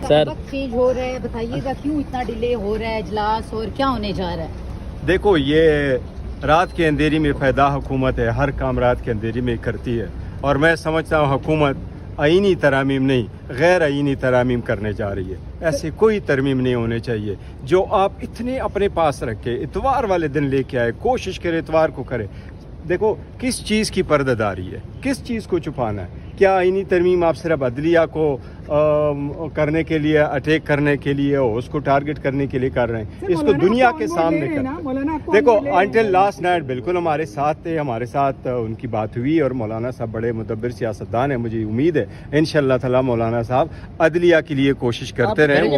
سر change ہو رہا ہے، بتائیے گا کیوں اتنا ڈیلے ہو رہا ہے اجلاس اور کیا ہونے جا رہا ہے؟ دیکھو، یہ رات کے اندھیری میں پیدا حکومت ہے، ہر کام رات کے اندھیری میں کرتی ہے، اور میں سمجھتا ہوں حکومت آئینی ترامیم نہیں غیر آئینی ترامیم کرنے جا رہی ہے۔ ایسے کوئی ترمیم نہیں ہونے چاہیے جو آپ اتنے اپنے پاس رکھے، اتوار والے دن لے کے آئے، کوشش کرے اتوار کو کرے۔ دیکھو کس چیز کی پردہ داری ہے، کس چیز کو چھپانا ہے؟ کیا آئینی ترمیم آپ صرف عدلیہ کو کرنے کے لیے، اٹیک کرنے کے لیے اور اس کو ٹارگٹ کرنے کے لیے کر رہے ہیں؟ اس کو دنیا کے سامنے کرتے۔ دیکھو انٹل لاسٹ نائٹ بالکل ہمارے ساتھ تھے، ہمارے ساتھ ان کی بات ہوئی، اور مولانا صاحب بڑے مدبر سیاستدان ہیں، مجھے امید ہے انشاءاللہ تعالی مولانا صاحب عدلیہ کے لیے کوشش کرتے رہیں۔ وہ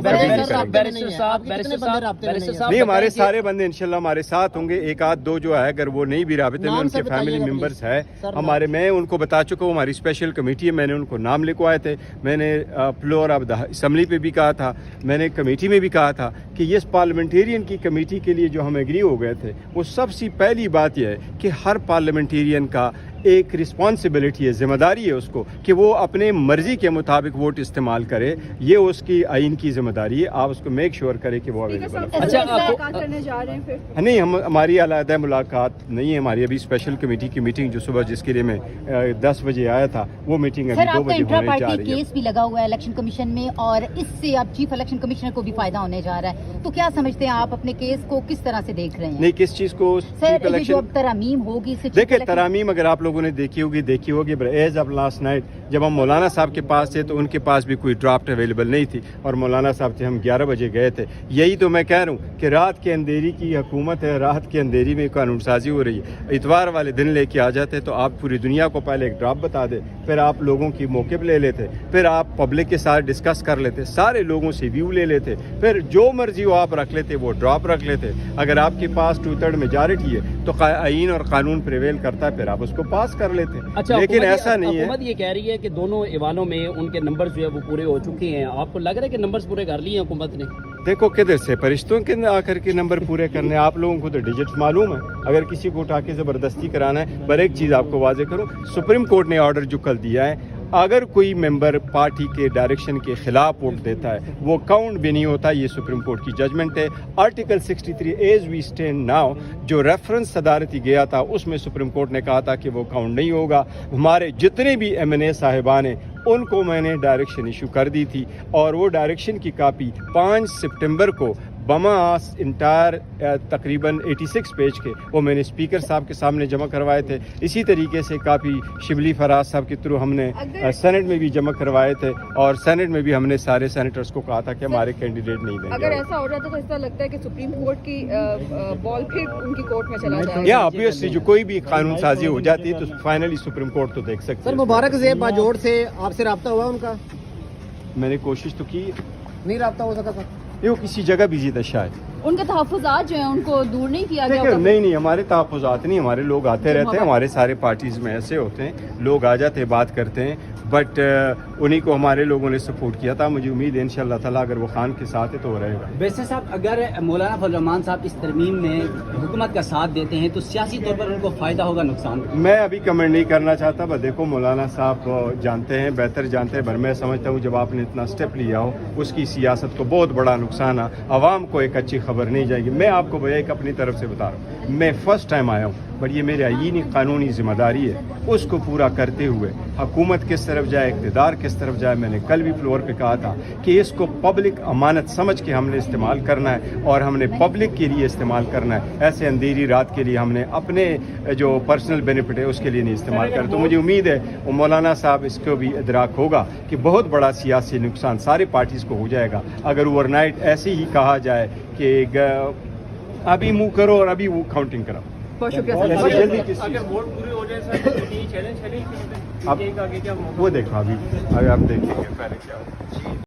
نہیں، ہمارے سارے بندے انشاءاللہ ہمارے ساتھ ہوں گے، ایک آدھ دو جو ہے اگر وہ نہیں بھی رابطے میں، ان کے فیملی ممبرس ہے ہمارے، میں ان کو بتا چکا ہوں، ہماری اسپیشل کمیٹی ہے، میں نے ان کو نام لکھوائے تھے، میں نے فلور آف دا اسمبلی پہ بھی کہا تھا، میں نے کمیٹی میں بھی کہا تھا کہ یہ پارلیمنٹیرین کی کمیٹی کے لیے جو ہم ایگری ہو گئے تھے، وہ سب سے پہلی بات یہ ہے کہ ہر پارلیمنٹیرین کا ایک رسپانسبلٹی ہے، ذمہ داری ہے اس کو کہ وہ اپنے مرضی کے مطابق ووٹ استعمال کرے، یہ اس کی آئین کی ذمہ داری ہے۔ آپ اس کو میک شیور کرے کہ وہ اویلیبل ہے۔ نہیں، ہماری علیحدہ ملاقات نہیں ہے، ہماری ابھی اسپیشل کمیٹی کی میٹنگ جو صبح جس کے لیے میں 10 بجے آیا تھا، وہ میٹنگ ابھی 2 بجے ہونے جا رہی ہے۔ کیس بھی لگا ہوا ہے الیکشن کمیشن میں، اور اس سے اب چیف الیکشن کمشنر کو بھی فائدہ ہونے جا رہا ہے، تو کیا سمجھتے ہیں آپ اپنے کیس کو کس طرح سے دیکھ رہے ہیں؟ نہیں، کس چیز کو؟ سر جو ترامیم ہوگی، دیکھیں ترامیم اگر آپ لوگوں نے دیکھی ہوگی ایز آف لاسٹ نائٹ جب ہم مولانا صاحب کے پاس تھے تو ان کے پاس بھی کوئی ڈرافٹ اویلیبل نہیں تھی، اور مولانا صاحب سے ہم 11 بجے گئے تھے۔ یہی تو میں کہہ رہا ہوں کہ رات کے اندھیری کی حکومت ہے، رات کے اندھیری میں قانون سازی ہو رہی ہے۔ اتوار والے دن لے کے آ جاتے تو آپ پوری دنیا کو پہلے ایک ڈرافٹ بتا دے، پھر آپ لوگوں کی موقف لے لیتے، پھر آپ پبلک کے ساتھ ڈسکس کر لیتے، سارے لوگوں سے ویو لے لیتے، پھر جو مرضی ہو آپ رکھ لیتے، وہ ڈراپ رکھ لیتے۔ اگر آپ کے پاس 2/3 میجارٹی ہے تو آئین اور قانون پریویل کرتا ہے، پھر آپ اس کو پاس کر لیتے۔ لیکن ایسا نہیں ہے۔ حکومت یہ کہہ رہی ہے کہ دونوں ایوانوں میں ان کے نمبر جو ہے وہ پورے ہو چکے ہیں، آپ کو لگ رہا ہے کہ نمبرز پورے کر لیے ہیں حکومت نے؟ دیکھو کدھر سے فرشتوں کے آ کر کے نمبر پورے کرنے، آپ لوگوں کو تو ڈیجٹس معلوم ہے، اگر کسی کو اٹھا کے زبردستی کرانا ہے۔ پر ایک چیز آپ کو واضح کروں، سپریم کورٹ نے آرڈر جو کل دیا ہے، اگر کوئی ممبر پارٹی کے ڈائریکشن کے خلاف ووٹ دیتا ہے وہ کاؤنٹ بھی نہیں ہوتا، یہ سپریم کورٹ کی ججمنٹ ہے۔ Article 63 as we stand now جو ریفرنس صدارتی گیا تھا اس میں سپریم کورٹ نے کہا تھا کہ وہ کاؤنٹ نہیں ہوگا۔ ہمارے جتنے بھی MNA صاحبان ہیں ان کو میں نے ڈائریکشن ایشو کر دی تھی، اور وہ ڈائریکشن کی کاپی 5 سپٹمبر کو بماس انٹائر تقریباً 86 پیج کے وہ میں نے اسپیکر صاحب کے سامنے جمع کروائے تھے۔ اسی طریقے سے کاپی شبلی فراز صاحب کے تھرو ہم نے سینٹ میں بھی جمع کروائے تھے، اور سینٹ میں بھی ہم نے سارے سینیٹرز کو کہا تھا کہ ہمارے کینڈیڈیٹ نہیں دیں گے۔ اگر ایسا ہو جاتا تو ایسا لگتا ہے کہ سپریم کورٹ کی بال پھر ان کی کورٹ میں چلا جائے گا؟ یا obviously جو کوئی بھی قانون سازی ہو جاتی ہے تو فائنلی سپریم کورٹ تو دیکھ سکتے ہیں۔ سر مبارک زیب باجوڑ سے آپ سے رابطہ ہوا ان کا؟ میں نے کوشش تو کی، نہیں رابطہ ہو سکا سر؟ یہ وہ کسی جگہ بزی تھا شاید۔ ان کے تحفظات جو ہیں ان کو دور نہیں کیا گیا؟ نہیں، ہمارے تحفظات نہیں، ہمارے لوگ آتے رہتے ہیں، ہمارے سارے پارٹیز میں ایسے ہوتے ہیں، لوگ آ جاتے ہیں، بات کرتے ہیں، بٹ انہی کو ہمارے لوگوں نے سپورٹ کیا تھا۔ مجھے امید ہے انشاءاللہ تعالیٰ اگر وہ خان کے ساتھ ہے تو وہ رہے گا۔ ویسے صاحب اگر مولانا فضل الرحمان صاحب اس ترمیم میں حکومت کا ساتھ دیتے ہیں تو سیاسی طور پر ان کو فائدہ ہوگا نقصان؟ میں ابھی کمنٹ نہیں کرنا چاہتا، بس دیکھو مولانا صاحب جانتے ہیں، بہتر جانتے ہیں، پر میں سمجھتا ہوں جب آپ نے اتنا سٹیپ لیا ہو اس کی سیاست کو بہت بڑا نقصان ہے، عوام کو ایک اچھی خبر نہیں جائے گی۔ میں آپ کو بھیا ایک اپنی طرف سے بتا رہا ہوں، میں فرسٹ ٹائم آیا ہوں، بٹ یہ میرے آئینی قانونی ذمہ داری ہے، اس کو پورا کرتے ہوئے حکومت کس طرف جائے، اقتدار کس طرف جائے۔ میں نے کل بھی فلور پہ کہا تھا کہ اس کو پبلک امانت سمجھ کے ہم نے استعمال کرنا ہے، اور ہم نے پبلک کے لیے استعمال کرنا ہے، ایسے اندھیری رات کے لیے ہم نے اپنے جو پرسنل بینیفٹ ہے اس کے لیے نہیں استعمال کرنا۔ تو مجھے امید ہے وہ مولانا صاحب اس کو بھی ادراک ہوگا کہ بہت بڑا سیاسی نقصان سارے پارٹیز کو ہو جائے گا اگر اوور نائٹ ایسے ہی کہا جائے کہ ابھی موو کرو اور ابھی وہ کاؤنٹنگ کرو۔ بہت شکریہ وہ دیکھو ابھی اگر آپ دیکھیں گے پہلے کیا